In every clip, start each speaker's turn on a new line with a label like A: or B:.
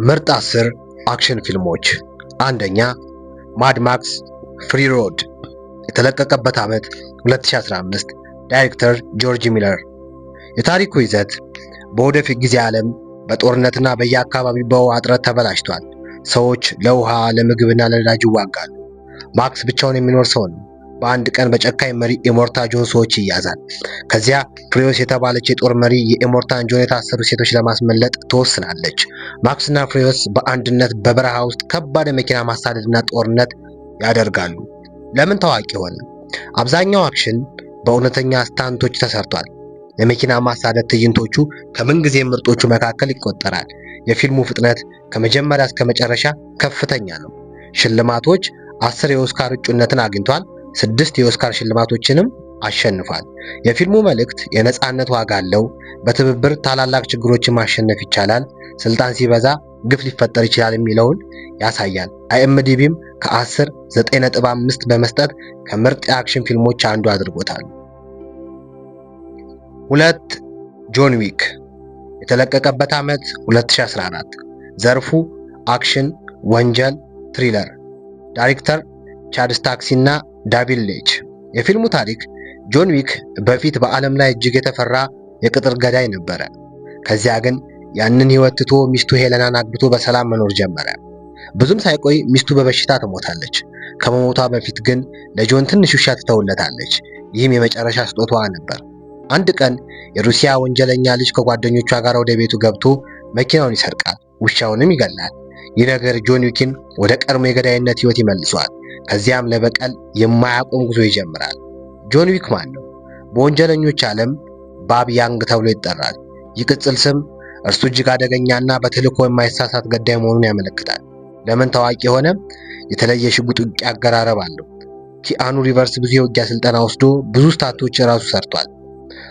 A: ምርጥ 10 አክሽን ፊልሞች። አንደኛ ማድ ማክስ ፍሪ ሮድ። የተለቀቀበት ዓመት 2015። ዳይሬክተር ጆርጅ ሚለር። የታሪኩ ይዘት በወደፊት ጊዜ ዓለም በጦርነትና በየአካባቢው በውሃ እጥረት ተበላሽቷል። ሰዎች ለውሃ፣ ለምግብና ለነዳጅ ይዋጋሉ። ማክስ ብቻውን የሚኖር ሰው ነው። በአንድ ቀን በጨካኝ መሪ ኢሞርታ ጆን ሰዎች ይያዛል። ከዚያ ፍሬዮስ የተባለች የጦር መሪ የኢሞርታን ጆን የታሰሩ ሴቶች ለማስመለጥ ትወስናለች። ማክስና ፍሬዮስ በአንድነት በበረሃ ውስጥ ከባድ የመኪና ማሳደድና ጦርነት ያደርጋሉ። ለምን ታዋቂ ሆነ? አብዛኛው አክሽን በእውነተኛ ስታንቶች ተሰርቷል። የመኪና ማሳደድ ትዕይንቶቹ ከምንጊዜ ምርጦቹ መካከል ይቆጠራል። የፊልሙ ፍጥነት ከመጀመሪያ እስከ መጨረሻ ከፍተኛ ነው። ሽልማቶች 10 የኦስካር እጩነትን አግኝቷል። 6 የኦስካር ሽልማቶችንም አሸንፏል። የፊልሙ መልእክት የነጻነት ዋጋ አለው። በትብብር ታላላቅ ችግሮችን ማሸነፍ ይቻላል። ስልጣን ሲበዛ ግፍ ሊፈጠር ይችላል የሚለውን ያሳያል። አይኤምዲቢም ከ10 9.5 በመስጠት ከምርጥ የአክሽን ፊልሞች አንዱ አድርጎታል። 2 ጆን ዊክ። የተለቀቀበት ዓመት 2014። ዘርፉ አክሽን፣ ወንጀል፣ ትሪለር። ዳይሬክተር ቻድ ስታክሲ እና ዳቪድ ሌች። የፊልሙ ታሪክ ጆን ዊክ በፊት በዓለም ላይ እጅግ የተፈራ የቅጥር ገዳይ ነበረ። ከዚያ ግን ያንን ሕይወት ትቶ ሚስቱ ሄለናን አግብቶ በሰላም መኖር ጀመረ። ብዙም ሳይቆይ ሚስቱ በበሽታ ትሞታለች። ከመሞቷ በፊት ግን ለጆን ትንሽ ውሻ ትተውለታለች። ይህም የመጨረሻ ስጦታዋ ነበር። አንድ ቀን የሩሲያ ወንጀለኛ ልጅ ከጓደኞቿ ጋር ወደ ቤቱ ገብቶ መኪናውን ይሰርቃል፣ ውሻውንም ይገላል። ይህ ነገር ጆን ዊክን ወደ ቀድሞ የገዳይነት ሕይወት ይመልሰዋል። ከዚያም ለበቀል የማያቆም ጉዞ ይጀምራል። ጆን ዊክ ማን ነው? በወንጀለኞች ዓለም ባብ ያንግ ተብሎ ይጠራል። ይህ ቅጽል ስም እርሱ እጅግ አደገኛና በተልዕኮ የማይሳሳት ገዳይ መሆኑን ያመለክታል። ለምን ታዋቂ የሆነ? የተለየ ሽጉጥ ውጊያ አቀራረብ አለው። ኪአኑ ሪቨርስ ብዙ የውጊያ ስልጠና ወስዶ ብዙ ስታቶች ራሱ ሰርቷል።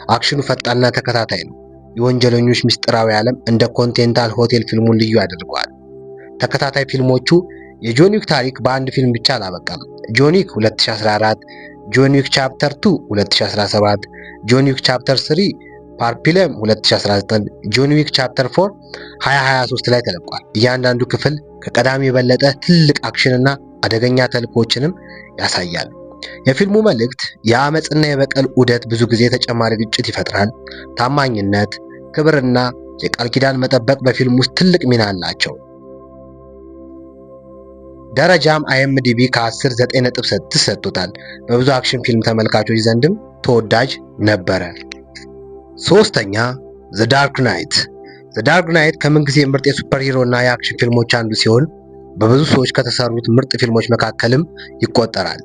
A: አክሽኑ ፈጣንና ተከታታይ ነው። የወንጀለኞች ምስጢራዊ ዓለም እንደ ኮንቲኔንታል ሆቴል ፊልሙን ልዩ ያደርገዋል። ተከታታይ ፊልሞቹ የጆን ዊክ ታሪክ በአንድ ፊልም ብቻ አላበቃም። ጆን ዊክ 2014፣ ጆን ዊክ ቻፕተር 2 2017፣ ጆን ዊክ ቻፕተር 3 ፓርፒለም 2019፣ ጆን ዊክ ቻፕተር 4 2023 ላይ ተለቋል። እያንዳንዱ ክፍል ከቀዳሚ የበለጠ ትልቅ አክሽንና አደገኛ ተልዕኮዎችንም ያሳያል። የፊልሙ መልእክት የአመፅና የበቀል ዑደት ብዙ ጊዜ ተጨማሪ ግጭት ይፈጥራል። ታማኝነት፣ ክብርና የቃል ኪዳን መጠበቅ በፊልም ውስጥ ትልቅ ሚና አላቸው። ደረጃም አይኤምዲቢ ከ10 9.6 ሰጥቶታል። በብዙ አክሽን ፊልም ተመልካቾች ዘንድም ተወዳጅ ነበረ። ሶስተኛ ዘ ዳርክ ናይት። ዘ ዳርክ ናይት ከምንጊዜ ምርጥ የሱፐር ሂሮ እና የአክሽን ፊልሞች አንዱ ሲሆን በብዙ ሰዎች ከተሰሩት ምርጥ ፊልሞች መካከልም ይቆጠራል።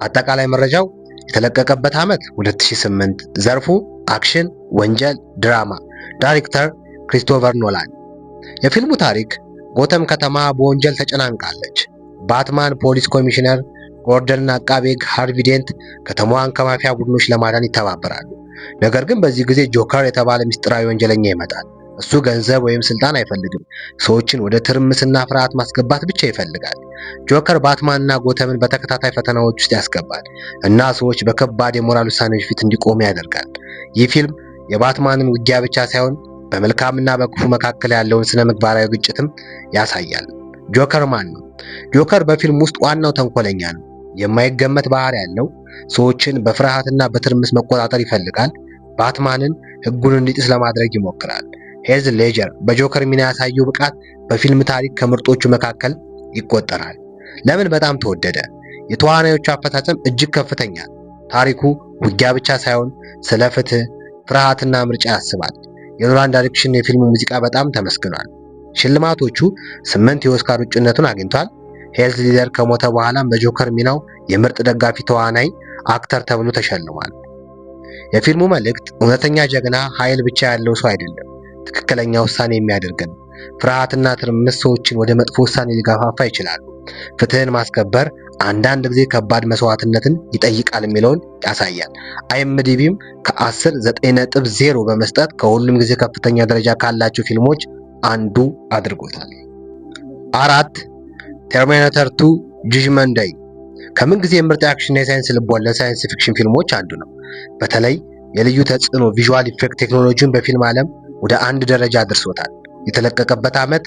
A: አጠቃላይ መረጃው የተለቀቀበት ዓመት 2008። ዘርፉ አክሽን፣ ወንጀል፣ ድራማ። ዳይሬክተር ክሪስቶፈር ኖላን። የፊልሙ ታሪክ ጎተም ከተማ በወንጀል ተጨናንቃለች። ባትማን፣ ፖሊስ ኮሚሽነር ጎርደንና አቃቤ ሕግ ሃርቪ ዴንት ከተማዋን ከማፊያ ቡድኖች ለማዳን ይተባበራሉ። ነገር ግን በዚህ ጊዜ ጆከር የተባለ ምስጢራዊ ወንጀለኛ ይመጣል። እሱ ገንዘብ ወይም ስልጣን አይፈልግም። ሰዎችን ወደ ትርምስና ፍርሃት ማስገባት ብቻ ይፈልጋል። ጆከር ባትማንና ጎተምን በተከታታይ ፈተናዎች ውስጥ ያስገባል እና ሰዎች በከባድ የሞራል ውሳኔዎች ፊት እንዲቆሙ ያደርጋል። ይህ ፊልም የባትማንን ውጊያ ብቻ ሳይሆን በመልካምና በክፉ መካከል ያለውን ስነ ምግባራዊ ግጭትም ያሳያል። ጆከር ማን ነው? ጆከር በፊልም ውስጥ ዋናው ተንኮለኛ ነው። የማይገመት ባህሪ ያለው፣ ሰዎችን በፍርሃትና በትርምስ መቆጣጠር ይፈልጋል። ባትማንን ሕጉን እንዲጥስ ለማድረግ ይሞክራል። ሄዝ ሌጀር በጆከር ሚና ያሳየው ብቃት በፊልም ታሪክ ከምርጦቹ መካከል ይቆጠራል። ለምን በጣም ተወደደ? የተዋናዮቹ አፈጻጸም እጅግ ከፍተኛ። ታሪኩ ውጊያ ብቻ ሳይሆን ስለ ፍትህ፣ ፍርሃትና ምርጫ ያስባል። የኖላን ዳይሬክሽን የፊልሙ ሙዚቃ በጣም ተመስግኗል። ሽልማቶቹ 8 የኦስካር እጩነቱን አግኝቷል። ሄዝ ሌጀር ከሞተ በኋላም በጆከር ሚናው የምርጥ ደጋፊ ተዋናይ አክተር ተብሎ ተሸልሟል። የፊልሙ መልእክት እውነተኛ ጀግና ኃይል ብቻ ያለው ሰው አይደለም፣ ትክክለኛ ውሳኔ የሚያደርግ ነው። ፍርሃትና ትርምስ ሰዎችን ወደ መጥፎ ውሳኔ ሊገፋፋ ይችላሉ። ፍትህን ማስከበር አንዳንድ ጊዜ ከባድ መስዋዕትነትን ይጠይቃል የሚለውን ያሳያል። አይኤምዲቢም ከ10 9.0 በመስጠት ከሁሉም ጊዜ ከፍተኛ ደረጃ ካላቸው ፊልሞች አንዱ አድርጎታል። 4 ተርሚኔተር 2 ጀጅመንት ዴይ። ከምን ጊዜ ምርጥ የአክሽን የሳይንስ ልቦለድ ሳይንስ ፊክሽን ፊልሞች አንዱ ነው። በተለይ የልዩ ተጽዕኖ ቪዥዋል ኢፌክት ቴክኖሎጂን በፊልም ዓለም ወደ አንድ ደረጃ አድርሶታል። የተለቀቀበት ዓመት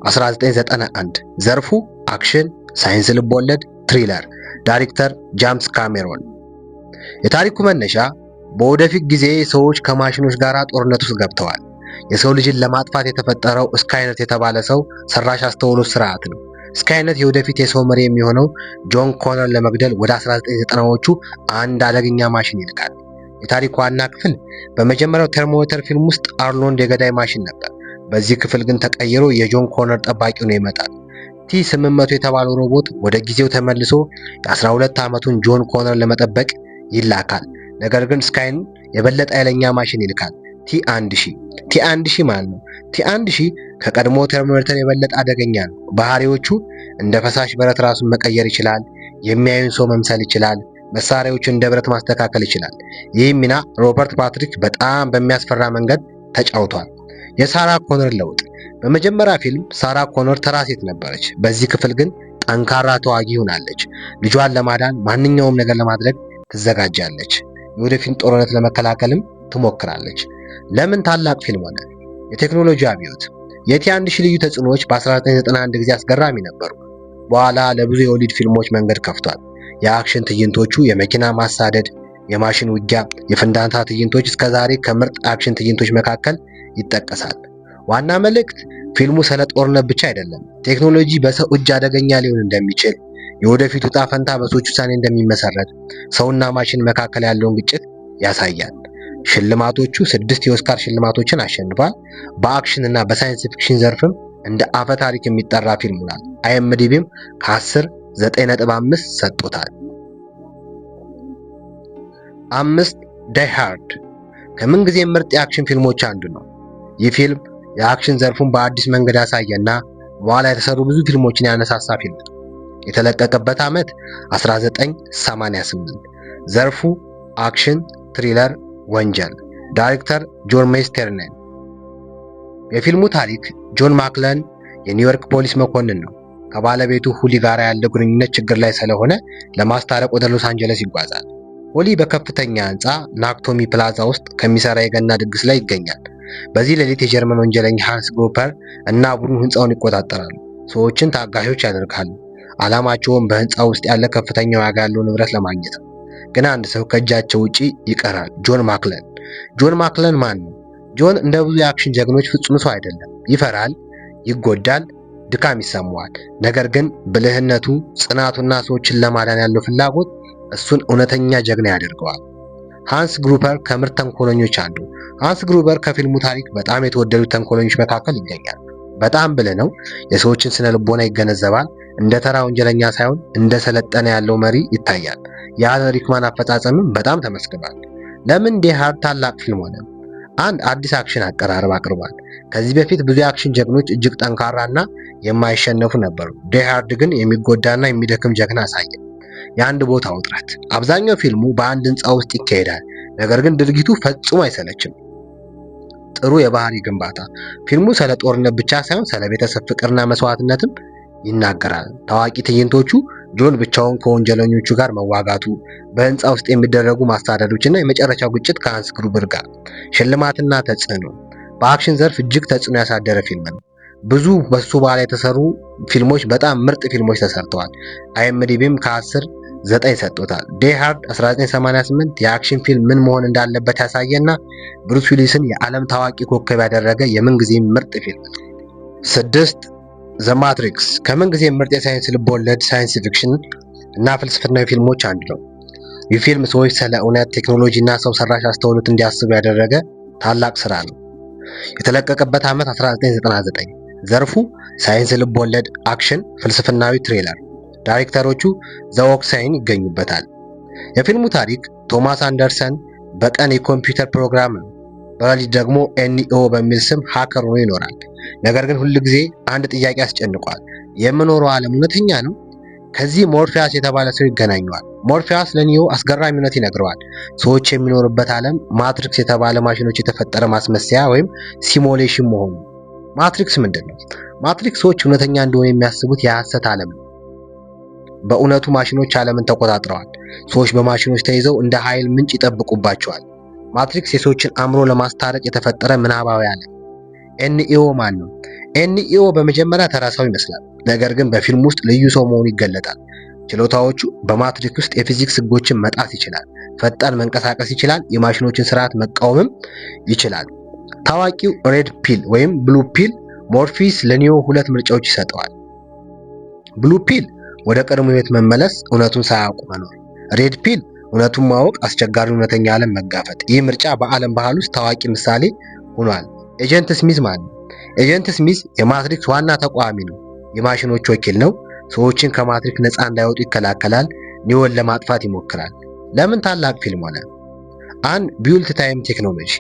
A: 1991። ዘርፉ አክሽን፣ ሳይንስ ልቦለድ፣ ትሪለር። ዳይሬክተር ጄምስ ካሜሮን። የታሪኩ መነሻ በወደፊት ጊዜ ሰዎች ከማሽኖች ጋር ጦርነት ውስጥ ገብተዋል። የሰው ልጅን ለማጥፋት የተፈጠረው ስካይነት የተባለ ሰው ሰራሽ አስተውሎት ስርዓት ነው። ስካይነት የወደፊት የሰው መሪ የሚሆነው ጆን ኮነር ለመግደል ወደ 1990ዎቹ አንድ አደገኛ ማሽን ይልካል። የታሪኩ ዋና ክፍል በመጀመሪያው ተርሚኔተር ፊልም ውስጥ አርኖልድ የገዳይ ማሽን ነበር። በዚህ ክፍል ግን ተቀይሮ የጆን ኮነር ጠባቂ ሆኖ ይመጣል። T-800 የተባለው ሮቦት ወደ ጊዜው ተመልሶ የ12 ዓመቱን ጆን ኮነር ለመጠበቅ ይላካል። ነገር ግን ስካይን የበለጠ ኃይለኛ ማሽን ይልካል። T-1000 ማለት ነው። T-1000 ከቀድሞ ተርሚኔተር የበለጠ አደገኛ ነው። ባህሪዎቹ እንደ ፈሳሽ ብረት ራሱን መቀየር ይችላል። የሚያዩን ሰው መምሰል ይችላል። መሳሪያዎችን እንደ ብረት ማስተካከል ይችላል። ይህ ሚና ሮበርት ፓትሪክ በጣም በሚያስፈራ መንገድ ተጫውቷል። የሳራ ኮነር ለውጥ። በመጀመሪያ ፊልም ሳራ ኮነር ተራ ሴት ነበረች። በዚህ ክፍል ግን ጠንካራ ተዋጊ ሆናለች። ልጇን ለማዳን ማንኛውም ነገር ለማድረግ ትዘጋጃለች። የወደፊት ጦርነት ለመከላከልም ትሞክራለች። ለምን ታላቅ ፊልም ሆነ? የቴክኖሎጂ አብዮት። የቲ1000 ልዩ ተጽዕኖዎች በ1991 ጊዜ አስገራሚ ነበሩ። በኋላ ለብዙ የሆሊውድ ፊልሞች መንገድ ከፍቷል። የአክሽን ትዕይንቶቹ፣ የመኪና ማሳደድ፣ የማሽን ውጊያ፣ የፍንዳታ ትዕይንቶች እስከዛሬ ከምርጥ አክሽን ትዕይንቶች መካከል ይጠቀሳል። ዋና መልእክት ፊልሙ ስለ ጦርነት ብቻ አይደለም። ቴክኖሎጂ በሰው እጅ አደገኛ ሊሆን እንደሚችል፣ የወደፊቱ ዕጣ ፈንታ በሰዎች ውሳኔ እንደሚመሰረት፣ ሰውና ማሽን መካከል ያለውን ግጭት ያሳያል። ሽልማቶቹ 6 የኦስካር ሽልማቶችን አሸንፏል። በአክሽን እና በሳይንስ ፊክሽን ዘርፍም እንደ አፈ ታሪክ የሚጠራ ፊልም ሆኗል። IMDbም ከ10 9.5 ሰጥቶታል። 5 ዳይ ሃርድ ከምን ጊዜ ምርጥ የአክሽን ፊልሞች አንዱ ነው። ይህ ፊልም የአክሽን ዘርፉን በአዲስ መንገድ ያሳየና በኋላ የተሰሩ ብዙ ፊልሞችን ያነሳሳ ፊልም ነው። የተለቀቀበት ዓመት 1988። ዘርፉ አክሽን፣ ትሪለር፣ ወንጀል። ዳይሬክተር ጆን ሜስተርነን። የፊልሙ ታሪክ ጆን ማክለን የኒውዮርክ ፖሊስ መኮንን ነው። ከባለቤቱ ሁሊ ጋር ያለው ግንኙነት ችግር ላይ ስለሆነ ለማስታረቅ ወደ ሎስ አንጀለስ ይጓዛል። ሁሊ በከፍተኛ ህንፃ ናክቶሚ ፕላዛ ውስጥ ከሚሰራ የገና ድግስ ላይ ይገኛል። በዚህ ሌሊት የጀርመን ወንጀለኛ ሃንስ ግሩፐር እና ቡድኑ ህንፃውን ይቆጣጠራሉ። ሰዎችን ታጋሾች ያደርጋሉ። ዓላማቸውም በህንፃው ውስጥ ያለ ከፍተኛ ዋጋ ያለው ንብረት ለማግኘት ነው። ግን አንድ ሰው ከእጃቸው ውጪ ይቀራል። ጆን ማክለን። ጆን ማክለን ማን ነው? ጆን እንደ ብዙ የአክሽን ጀግኖች ፍጹም ሰው አይደለም። ይፈራል፣ ይጎዳል፣ ድካም ይሰማዋል። ነገር ግን ብልህነቱ፣ ጽናቱና ሰዎችን ለማዳን ያለው ፍላጎት እሱን እውነተኛ ጀግና ያደርገዋል። ሃንስ ግሩፐር ከምርጥ ተንኮለኞች አንዱ። ሃንስ ግሩፐር ከፊልሙ ታሪክ በጣም የተወደዱት ተንኮለኞች መካከል ይገኛል። በጣም ብልህ ነው። የሰዎችን ስነ ልቦና ይገነዘባል። እንደ ተራ ወንጀለኛ ሳይሆን እንደ ሰለጠነ ያለው መሪ ይታያል። የአለን ሪክማን አፈጻጸምም በጣም ተመስግኗል። ለምን ዳይ ሃርድ ታላቅ ፊልም ሆነ? አንድ አዲስ አክሽን አቀራረብ አቅርቧል። ከዚህ በፊት ብዙ የአክሽን ጀግኖች እጅግ ጠንካራና የማይሸነፉ ነበሩ። ዳይ ሃርድ ግን የሚጎዳና የሚደክም ጀግና አሳየ። የአንድ ቦታ ውጥረት። አብዛኛው ፊልሙ በአንድ ህንፃ ውስጥ ይካሄዳል፣ ነገር ግን ድርጊቱ ፈጽሞ አይሰለችም። ጥሩ የባህሪ ግንባታ። ፊልሙ ስለ ጦርነት ብቻ ሳይሆን ስለ ቤተሰብ ፍቅርና መስዋዕትነትም ይናገራል። ታዋቂ ትዕይንቶቹ ጆን ብቻውን ከወንጀለኞቹ ጋር መዋጋቱ፣ በህንፃ ውስጥ የሚደረጉ ማሳደዶችና የመጨረሻው ግጭት ከሃንስ ግሩፐር ጋር። ሽልማትና ተጽዕኖ። በአክሽን ዘርፍ እጅግ ተጽዕኖ ያሳደረ ፊልም ነው። ብዙ በሱ በኋላ የተሰሩ ፊልሞች በጣም ምርጥ ፊልሞች ተሰርተዋል። IMDbም ከ10 9 ሰጥቶታል። ዳይ ሃርድ 1988 የአክሽን ፊልም ምን መሆን እንዳለበት ያሳየና ብሩስ ዊሊስን የዓለም ታዋቂ ኮከብ ያደረገ የምንጊዜም ምርጥ ፊልም። 6 ዘ ማትሪክስ ከምንጊዜም ምርጥ የሳይንስ ልቦለድ፣ ሳይንስ ፊክሽን እና ፍልስፍናዊ ፊልሞች አንዱ ነው። ይህ ፊልም ሰዎች ስለ እውነት፣ ቴክኖሎጂ እና ሰው ሰራሽ አስተውሎት እንዲያስቡ ያደረገ ታላቅ ስራ ነው። የተለቀቀበት ዓመት 1999። ዘርፉ ሳይንስ ልቦለድ፣ አክሽን፣ ፍልስፍናዊ፣ ትሪለር። ዳይሬክተሮቹ ዘ-ዎክሳይን ይገኙበታል። የፊልሙ ታሪክ ቶማስ አንደርሰን በቀን የኮምፒውተር ፕሮግራም ነው። በሌሊት ደግሞ NEO በሚል ስም ሃከር ሆኖ ይኖራል። ነገር ግን ሁል ጊዜ አንድ ጥያቄ ያስጨንቀዋል። የምኖረው ዓለም እውነተኛ ነው? ከዚህ ሞርፊያስ የተባለ ሰው ይገናኘዋል። ሞርፊያስ ለኒዮ አስገራሚ እውነት ይነግረዋል። ሰዎች የሚኖሩበት ዓለም ማትሪክስ የተባለ ማሽኖች የተፈጠረ ማስመሰያ ወይም ሲሙሌሽን መሆኑ። ማትሪክስ ምንድን ነው? ማትሪክስ ሰዎች እውነተኛ እንደሆነ የሚያስቡት የሐሰት ዓለም ነው። በእውነቱ ማሽኖች ዓለምን ተቆጣጥረዋል። ሰዎች በማሽኖች ተይዘው እንደ ኃይል ምንጭ ይጠብቁባቸዋል። ማትሪክስ የሰዎችን አእምሮ ለማስታረቅ የተፈጠረ ምናባዊ ዓለም። NEO ማን ነው? ኤንኢኦ በመጀመሪያ ተራ ሰው ይመስላል፣ ነገር ግን በፊልም ውስጥ ልዩ ሰው መሆኑ ይገለጣል። ችሎታዎቹ በማትሪክስ ውስጥ የፊዚክስ ሕጎችን መጣስ ይችላል፣ ፈጣን መንቀሳቀስ ይችላል፣ የማሽኖችን ስርዓት መቃወምም ይችላል። ታዋቂው ሬድ ፒል ወይም ብሉ ፒል ሞርፊስ ለኒዮ ሁለት ምርጫዎች ይሰጠዋል። ብሉ ፒል ወደ ቀድሞ ሕይወት መመለስ፣ እውነቱን ሳያውቁ መኖር። ሬድ ፒል እውነቱን ማወቅ፣ አስቸጋሪ እውነተኛ ዓለም መጋፈጥ። ይህ ምርጫ በዓለም ባህል ውስጥ ታዋቂ ምሳሌ ሆኗል። ኤጀንት ስሚዝ ማለት ነው። ኤጀንት ስሚዝ የማትሪክስ ዋና ተቃዋሚ ነው። የማሽኖች ወኪል ነው። ሰዎችን ከማትሪክስ ነፃ እንዳይወጡ ይከላከላል። ኒዮን ለማጥፋት ይሞክራል። ለምን ታላቅ ፊልም ሆነ? አንድ ቢውልት ታይም ቴክኖሎጂ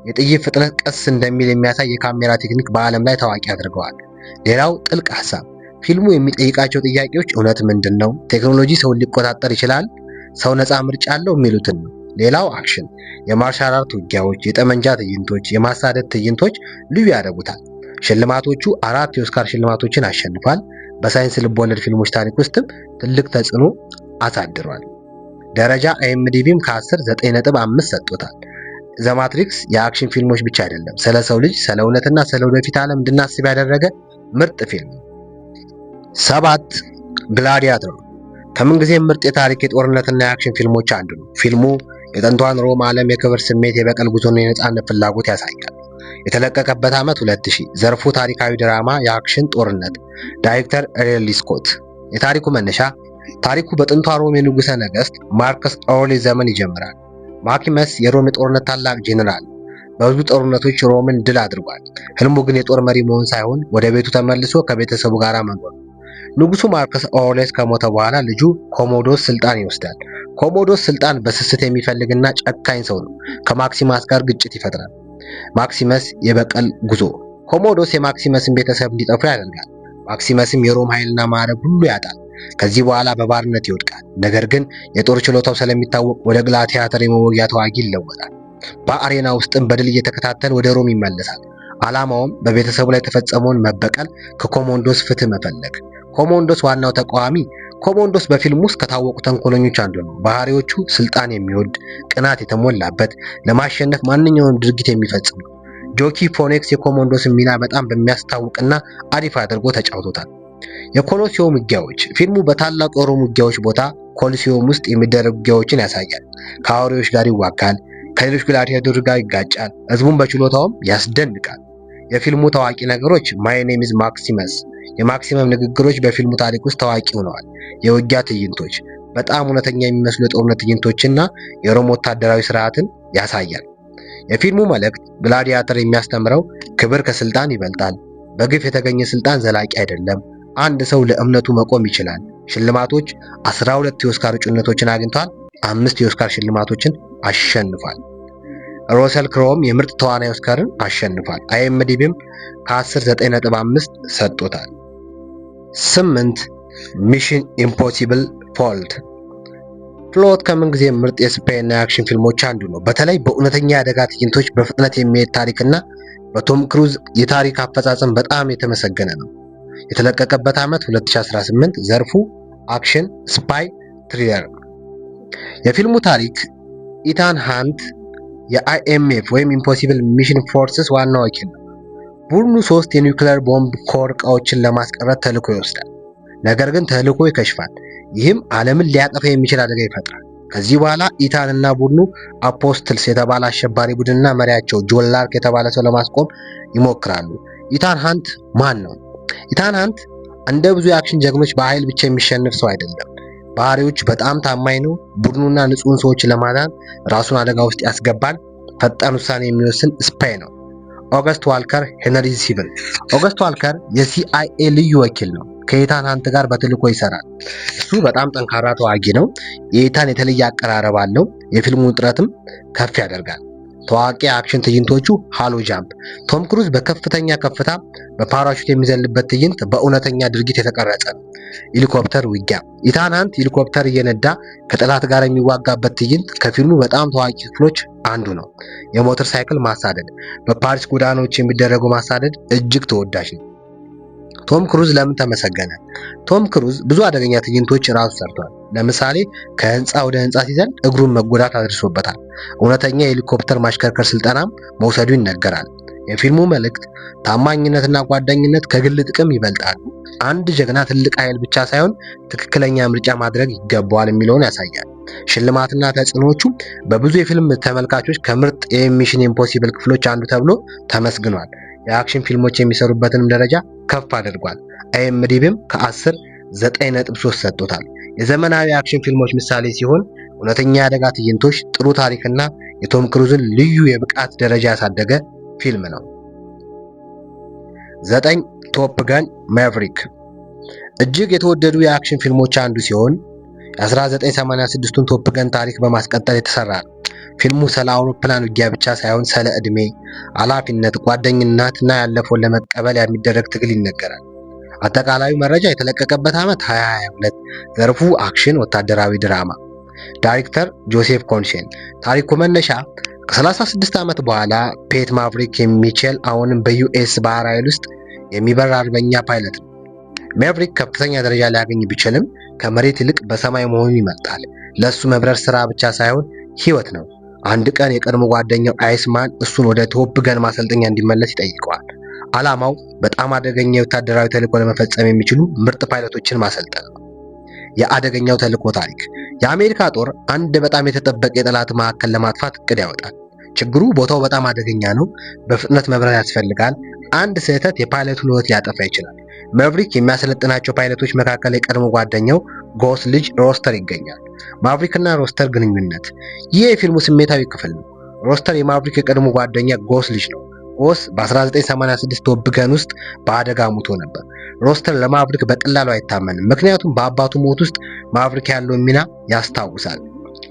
A: የጥይት ፍጥነት ቀስ እንደሚል የሚያሳይ የካሜራ ቴክኒክ በዓለም ላይ ታዋቂ አድርገዋል። ሌላው ጥልቅ ሀሳብ፣ ፊልሙ የሚጠይቃቸው ጥያቄዎች እውነት ምንድን ነው? ቴክኖሎጂ ሰውን ሊቆጣጠር ይችላል? ሰው ነፃ ምርጫ አለው? የሚሉትን ነው። ሌላው አክሽን፣ የማርሻል አርት ውጊያዎች፣ የጠመንጃ ትዕይንቶች፣ የማሳደድ ትዕይንቶች ልዩ ያደርጉታል። ሽልማቶቹ 4 የኦስካር ሽልማቶችን አሸንፏል። በሳይንስ ልቦለድ ፊልሞች ታሪክ ውስጥም ትልቅ ተጽዕኖ አሳድሯል። ደረጃ አይኤምዲቢም ከ10 9.5 ሰጥቶታል። ዘማትሪክስ የአክሽን ፊልሞች ብቻ አይደለም፣ ስለ ሰው ልጅ፣ ስለ እውነትና ስለ ወደፊት ዓለም እንድናስብ ያደረገ ምርጥ ፊልም። 7 ግላዲያተር ከምንጊዜም ምርጥ የታሪክ የጦርነትና የአክሽን ፊልሞች አንዱ ነው። ፊልሙ የጥንቷን ሮም ዓለም የክብር ስሜት፣ የበቀል ጉዞና የነፃነት ፍላጎት ያሳያል። የተለቀቀበት ዓመት 2000። ዘርፉ ታሪካዊ ድራማ፣ የአክሽን፣ ጦርነት። ዳይሬክተር ሪድሊ ስኮት። የታሪኩ መነሻ ታሪኩ በጥንቷ ሮም የንጉሠ ነገሥት ማርከስ አውሬሊየስ ዘመን ይጀምራል። ማኪመስ የሮም የጦርነት ታላቅ ጄኔራል፣ በብዙ ጦርነቶች ሮምን ድል አድርጓል። ህልሙ ግን የጦር መሪ መሆን ሳይሆን ወደ ቤቱ ተመልሶ ከቤተሰቡ ጋር መኖር። ንጉሱ ማርከስ አውሬሊየስ ከሞተ በኋላ ልጁ ኮሞዶስ ስልጣን ይወስዳል። ኮሞዶስ ስልጣን በስስት የሚፈልግና ጨካኝ ሰው ነው። ከማክሲማስ ጋር ግጭት ይፈጥራል። ማክሲመስ የበቀል ጉዞ። ኮሞዶስ የማክሲመስን ቤተሰብ እንዲጠፉ ያደርጋል። ማክሲመስም የሮም ኃይልና ማዕረግ ሁሉ ያጣል። ከዚህ በኋላ በባርነት ይወድቃል። ነገር ግን የጦር ችሎታው ስለሚታወቅ ወደ ግላዲያተር የመወጊያ ተዋጊ ይለወጣል። በአሬና ውስጥም በድል እየተከታተለ ወደ ሮም ይመለሳል። ዓላማውም በቤተሰቡ ላይ የተፈጸመውን መበቀል፣ ከኮሞዶስ ፍትህ መፈለግ። ኮሞዶስ ዋናው ተቃዋሚ። ኮሞዶስ በፊልም ውስጥ ከታወቁ ተንኮለኞች አንዱ ነው። ባህሪዎቹ ስልጣን የሚወድ፣ ቅናት የተሞላበት፣ ለማሸነፍ ማንኛውንም ድርጊት የሚፈጽም ነው። ጆኪ ፎኒክስ የኮሞዶስን ሚና በጣም በሚያስታውቅና አሪፍ አድርጎ ተጫውቶታል። የኮሎሲየም ውጊያዎች። ፊልሙ በታላቁ የሮም ውጊያዎች ቦታ ኮሎሲየም ውስጥ የሚደረጉ ውጊያዎችን ያሳያል። ከአውሬዎች ጋር ይዋጋል፣ ከሌሎች ግላዲያተሮች ጋር ይጋጫል። ህዝቡን በችሎታውም ያስደንቃል። የፊልሙ ታዋቂ ነገሮች ማይ ኔም ኢዝ ማክሲመስ። የማክሲመም ንግግሮች በፊልሙ ታሪክ ውስጥ ታዋቂ ሆነዋል። የውጊያ ትዕይንቶች በጣም እውነተኛ የሚመስሉ የጦርነት ትዕይንቶችና የሮም ወታደራዊ ስርዓትን ያሳያል። የፊልሙ መልእክት ግላዲያተር የሚያስተምረው ክብር ከስልጣን ይበልጣል። በግፍ የተገኘ ስልጣን ዘላቂ አይደለም። አንድ ሰው ለእምነቱ መቆም ይችላል። ሽልማቶች 12 የኦስካር እጩነቶችን አግኝቷል። 5 የኦስካር ሽልማቶችን አሸንፏል። ሮሰል ክሮውም የምርጥ ተዋናይ ኦስካርን አሸንፏል። አይኤምዲቢም ከ10 9.5 ሰጥቶታል። 8 ሚሽን ኢምፖሲብል ፎልት። ፕሎት ከምንጊዜ ምርጥ የስፓይና የአክሽን ፊልሞች አንዱ ነው። በተለይ በእውነተኛ የአደጋ ትዕይንቶች፣ በፍጥነት የሚሄድ ታሪክና በቶም ክሩዝ የታሪክ አፈጻጸም በጣም የተመሰገነ ነው። የተለቀቀበት ዓመት 2018። ዘርፉ አክሽን፣ ስፓይ፣ ትሪለር። የፊልሙ ታሪክ ኢታን ሃንት የአይኤምኤፍ ወይም ኢምፖሲብል ሚሽን ፎርስስ ዋና ወኪል ነው። ቡድኑ 3 የኒውክሌር ቦምብ ኮር ዕቃዎችን ለማስቀረት ተልዕኮ ይወስዳል። ነገር ግን ተልዕኮ ይከሽፋል። ይህም ዓለምን ሊያጠፋ የሚችል አደጋ ይፈጥራል። ከዚህ በኋላ ኢታን እና ቡድኑ አፖስትልስ የተባለ አሸባሪ ቡድንና መሪያቸው ጆን ላርክ የተባለ ሰው ለማስቆም ይሞክራሉ። ኢታን ሃንት ማን ነው? ኢታን ሃንት እንደ ብዙ የአክሽን ጀግኖች በኃይል ብቻ የሚሸነፍ ሰው አይደለም። ባህሪዎች በጣም ታማኝ ነው። ቡድኑና ንጹህን ሰዎች ለማዳን ራሱን አደጋ ውስጥ ያስገባል። ፈጣን ውሳኔ የሚወስን ስፓይ ነው። ኦገስት ዋልከር ሄነሪ ሲቪል። ኦገስት ዋልከር የሲአይኤ ልዩ ወኪል ነው። ከኢታን ሃንት ጋር በተልዕኮ ይሰራል። እሱ በጣም ጠንካራ ተዋጊ ነው። የኢታን የተለየ አቀራረብ አለው። የፊልሙን ውጥረትም ከፍ ያደርጋል። ታዋቂ የአክሽን ትዕይንቶቹ ሃሎ ጃምፕ። ቶም ክሩዝ በከፍተኛ ከፍታ በፓራሹት የሚዘልበት ትዕይንት በእውነተኛ ድርጊት የተቀረጸ ነው። ሄሊኮፕተር ውጊያ። ኢታን ሃንት ሄሊኮፕተር እየነዳ ከጠላት ጋር የሚዋጋበት ትዕይንት ከፊልሙ በጣም ታዋቂ ክፍሎች አንዱ ነው። የሞተር ሳይክል ማሳደድ። በፓሪስ ጎዳናዎች የሚደረገው ማሳደድ እጅግ ተወዳጅ ነው። ቶም ክሩዝ ለምን ተመሰገነ? ቶም ክሩዝ ብዙ አደገኛ ትዕይንቶች ራሱ ሰርቷል። ለምሳሌ ከህንፃ ወደ ህንፃ ሲዘል እግሩን መጎዳት አድርሶበታል። እውነተኛ የሄሊኮፕተር ማሽከርከር ስልጠናም መውሰዱ ይነገራል። የፊልሙ መልእክት ታማኝነትና ጓደኝነት ከግል ጥቅም ይበልጣሉ። አንድ ጀግና ትልቅ ኃይል ብቻ ሳይሆን ትክክለኛ ምርጫ ማድረግ ይገባዋል የሚለውን ያሳያል። ሽልማትና ተጽዕኖዎቹ በብዙ የፊልም ተመልካቾች ከምርጥ የሚሽን ኢምፖሲብል ክፍሎች አንዱ ተብሎ ተመስግኗል። የአክሽን ፊልሞች የሚሰሩበትንም ደረጃ ከፍ አድርጓል። አይኤምዲቢም ከ10 9.3 ሰጥቶታል። የዘመናዊ አክሽን ፊልሞች ምሳሌ ሲሆን እውነተኛ የአደጋ ትዕይንቶች፣ ጥሩ ታሪክና የቶም ክሩዝን ልዩ የብቃት ደረጃ ያሳደገ ፊልም ነው። 9 ቶፕ ገን ማቨሪክ እጅግ የተወደዱ የአክሽን ፊልሞች አንዱ ሲሆን የ1986ቱን ቶፕ ገን ታሪክ በማስቀጠል የተሰራ ነው። ፊልሙ ስለ አውሮፕላን ውጊያ ብቻ ሳይሆን ስለ ዕድሜ፣ ኃላፊነት፣ ጓደኝነትና ያለፈውን ለመቀበል የሚደረግ ትግል ይነገራል። አጠቃላዩ መረጃ የተለቀቀበት ዓመት 2022። ዘርፉ አክሽን፣ ወታደራዊ ድራማ። ዳይሬክተር ጆሴፍ ኮንሼን። ታሪኩ መነሻ ከ36 ዓመት በኋላ ፔት ማቭሪክ የሚችል አሁንም በዩኤስ ባህር ኃይል ውስጥ የሚበር አርበኛ ፓይለት ነው። ማቭሪክ ከፍተኛ ደረጃ ሊያገኝ ቢችልም ከመሬት ይልቅ በሰማይ መሆኑን ይመርጣል። ለሱ መብረር ስራ ብቻ ሳይሆን ህይወት ነው። አንድ ቀን የቀድሞ ጓደኛው አይስማን እሱን ወደ ቶፕ ገን ማሰልጠኛ እንዲመለስ ይጠይቀዋል። ዓላማው በጣም አደገኛ የወታደራዊ ተልዕኮ ለመፈጸም የሚችሉ ምርጥ ፓይለቶችን ማሰልጠን ነው። የአደገኛው ተልዕኮ ታሪክ። የአሜሪካ ጦር አንድ በጣም የተጠበቀ የጠላት ማዕከል ለማጥፋት እቅድ ያወጣል። ችግሩ ቦታው በጣም አደገኛ ነው። በፍጥነት መብረር ያስፈልጋል። አንድ ስህተት የፓይለቱን ህይወት ሊያጠፋ ይችላል። ማቭሪክ የሚያሰለጥናቸው ፓይለቶች መካከል የቀድሞ ጓደኛው ጎስ ልጅ ሮስተር ይገኛል። ማቭሪክና ሮስተር ግንኙነት። ይህ የፊልሙ ስሜታዊ ክፍል ነው። ሮስተር የማቭሪክ የቀድሞ ጓደኛ ጎስ ልጅ ነው። ጎስ በ1986 ቶፕ ገን ውስጥ በአደጋ ሙቶ ነበር። ሮስተር ለማቭሪክ በቀላሉ አይታመንም፣ ምክንያቱም በአባቱ ሞት ውስጥ ማቭሪክ ያለውን ሚና ያስታውሳል።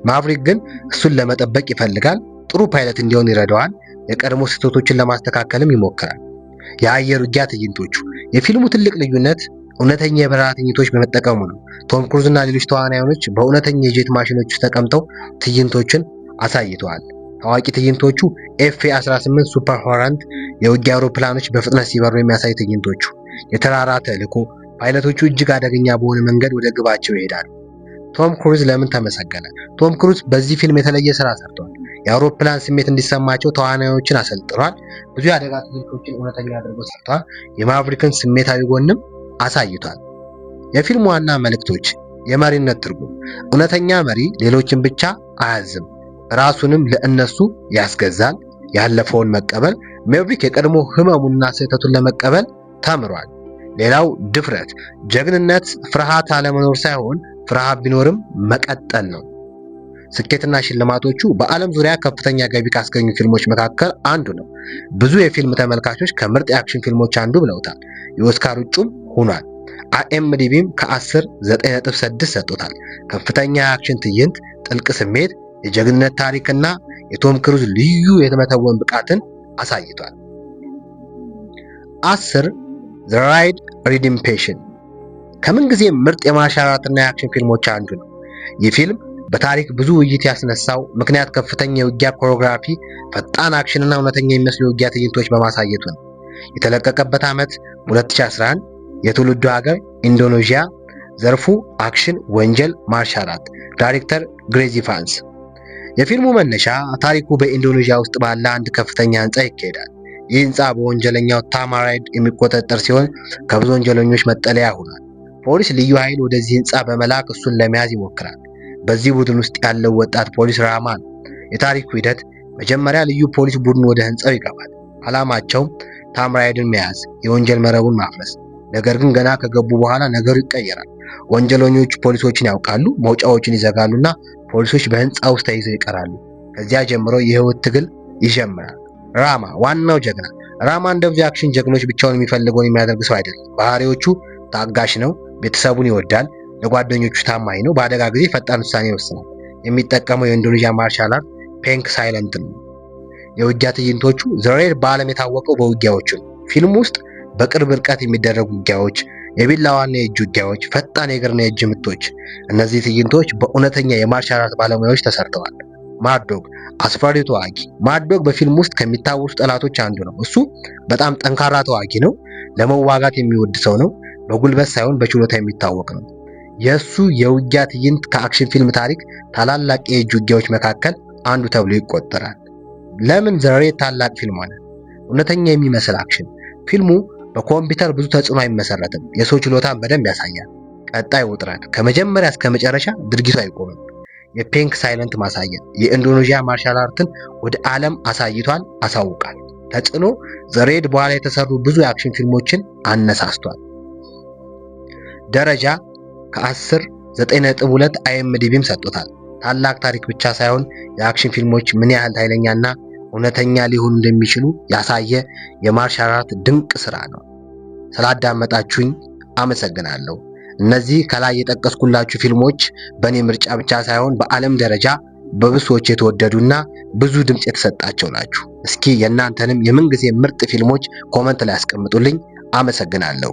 A: ማቭሪክ ግን እሱን ለመጠበቅ ይፈልጋል። ጥሩ ፓይለት እንዲሆን ይረዳዋል። የቀድሞ ስህተቶችን ለማስተካከልም ይሞክራል። የአየር ውጊያ ትዕይንቶቹ። የፊልሙ ትልቅ ልዩነት እውነተኛ የበረራ ትዕይንቶች በመጠቀሙ ነው። ቶም ክሩዝ እና ሌሎች ተዋናዮች በእውነተኛ የጄት ማሽኖች ውስጥ ተቀምጠው ትዕይንቶችን አሳይተዋል። ታዋቂ ትዕይንቶቹ ኤፍ-18 ሱፐር ሆራንት የውጊያ አውሮፕላኖች በፍጥነት ሲበሩ የሚያሳይ ትዕይንቶቹ። የተራራ ተልዕኮ። ፓይለቶቹ እጅግ አደገኛ በሆነ መንገድ ወደ ግባቸው ይሄዳሉ። ቶም ክሩዝ ለምን ተመሰገነ? ቶም ክሩዝ በዚህ ፊልም የተለየ ስራ ሰርቷል። የአውሮፕላን ስሜት እንዲሰማቸው ተዋናዮችን አሰልጥኗል። ብዙ የአደጋ ትዕይንቶችን እውነተኛ አድርጎ ሰርቷል። የማቭሪክን ስሜታዊ ጎንም አሳይቷል። የፊልሙ ዋና መልእክቶች። የመሪነት ትርጉም። እውነተኛ መሪ ሌሎችን ብቻ አያዝም፣ ራሱንም ለእነሱ ያስገዛል። ያለፈውን መቀበል። ማቭሪክ የቀድሞ ህመሙና ስህተቱን ለመቀበል ተምሯል። ሌላው ድፍረት። ጀግንነት ፍርሃት አለመኖር ሳይሆን ፍርሃት ቢኖርም መቀጠል ነው። ስኬትና ሽልማቶቹ። በዓለም ዙሪያ ከፍተኛ ገቢ ካስገኙ ፊልሞች መካከል አንዱ ነው። ብዙ የፊልም ተመልካቾች ከምርጥ የአክሽን ፊልሞች አንዱ ብለውታል። የኦስካር እጩም ሆኗል። አይኤምዲቢም ከ10 9.6 ሰጥቶታል። ከፍተኛ የአክሽን ትዕይንት፣ ጥልቅ ስሜት፣ የጀግንነት ታሪክና የቶም ክሩዝ ልዩ የመተወን ብቃትን አሳይቷል። 10 ዘ ራይድ ሪዲምፔሽን ከምንጊዜ ምርጥ የማርሻል አርትና የአክሽን ፊልሞች አንዱ ነው። ይህ ፊልም በታሪክ ብዙ ውይይት ያስነሳው ምክንያት ከፍተኛ የውጊያ ኮሪዮግራፊ፣ ፈጣን አክሽንና እውነተኛ የሚመስሉ የውጊያ ትዕይንቶች በማሳየቱ ነው። የተለቀቀበት ዓመት 2011። የትውልዱ ሀገር ኢንዶኔዥያ። ዘርፉ አክሽን፣ ወንጀል፣ ማርሻል አርት። ዳይሬክተር ግሬዚ ፋንስ። የፊልሙ መነሻ ታሪኩ በኢንዶኔዥያ ውስጥ ባለ አንድ ከፍተኛ ህንፃ ይካሄዳል። ይህ ህንፃ በወንጀለኛው ታማራይድ የሚቆጣጠር ሲሆን ከብዙ ወንጀለኞች መጠለያ ሆኗል። ፖሊስ ልዩ ኃይል ወደዚህ ህንፃ በመላክ እሱን ለመያዝ ይሞክራል። በዚህ ቡድን ውስጥ ያለው ወጣት ፖሊስ ራማ ነው። የታሪኩ ሂደት። መጀመሪያ ልዩ ፖሊስ ቡድን ወደ ህንፃው ይገባል። ዓላማቸው ታምራይድን መያዝ፣ የወንጀል መረቡን ማፍረስ። ነገር ግን ገና ከገቡ በኋላ ነገሩ ይቀየራል። ወንጀለኞቹ ፖሊሶችን ያውቃሉ፣ መውጫዎችን ይዘጋሉና ፖሊሶች በህንፃ ውስጥ ተይዘው ይቀራሉ። ከዚያ ጀምሮ የህይወት ትግል ይጀምራል። ራማ ዋናው ጀግና። ራማ እንደ ብዙ አክሽን ጀግኖች ብቻውን የሚፈልገውን የሚያደርግ ሰው አይደለም። ባህሪዎቹ ታጋሽ ነው፣ ቤተሰቡን ይወዳል፣ ለጓደኞቹ ታማኝ ነው፣ በአደጋ ጊዜ ፈጣን ውሳኔ ይወስናል። የሚጠቀመው የኢንዶኔዥያ ማርሻል አርት ፔንክ ሳይለንት ነው። የውጊያ ትዕይንቶቹ ዘ ሬድ በዓለም የታወቀው በውጊያዎቹ ነው። ፊልም ውስጥ በቅርብ ርቀት የሚደረጉ ውጊያዎች፣ የቢላዋና የእጅ ውጊያዎች፣ ፈጣን የእግርና የእጅ ምቶች። እነዚህ ትዕይንቶች በእውነተኛ የማርሻል አርት ባለሙያዎች ተሰርተዋል። ማድዶግ አስፈሪ ተዋጊ። ማድዶግ በፊልም ውስጥ ከሚታወሱ ጠላቶች አንዱ ነው። እሱ በጣም ጠንካራ ተዋጊ ነው። ለመዋጋት የሚወድ ሰው ነው። በጉልበት ሳይሆን በችሎታ የሚታወቅ ነው። የእሱ የውጊያ ትዕይንት ከአክሽን ፊልም ታሪክ ታላላቅ የእጅ ውጊያዎች መካከል አንዱ ተብሎ ይቆጠራል። ለምን ዘ ሬድ ታላቅ ፊልም ሆነ? እውነተኛ የሚመስል አክሽን። ፊልሙ በኮምፒውተር ብዙ ተጽዕኖ አይመሰረትም፣ የሰው ችሎታን በደንብ ያሳያል። ቀጣይ ውጥረት፣ ከመጀመሪያ እስከ መጨረሻ ድርጊቱ አይቆምም። የፔንክ ሳይለንት ማሳየት፣ የኢንዶኔዥያ ማርሻል አርትን ወደ ዓለም አሳውቃል። ተጽዕኖ፣ ዘሬድ በኋላ የተሰሩ ብዙ የአክሽን ፊልሞችን አነሳስቷል። ደረጃ ከ10 9.2 አይኤምዲቢም ሰጥቶታል። ታላቅ ታሪክ ብቻ ሳይሆን የአክሽን ፊልሞች ምን ያህል ኃይለኛና እውነተኛ ሊሆኑ እንደሚችሉ ያሳየ የማርሻል አርት ድንቅ ስራ ነው። ስላዳመጣችሁኝ አመሰግናለሁ። እነዚህ ከላይ የጠቀስኩላችሁ ፊልሞች በእኔ ምርጫ ብቻ ሳይሆን በዓለም ደረጃ በብዙ ሰዎች የተወደዱና ብዙ ድምፅ የተሰጣቸው ናችሁ። እስኪ የእናንተንም የምንጊዜ ምርጥ ፊልሞች ኮመንት ላይ አስቀምጡልኝ። አመሰግናለሁ።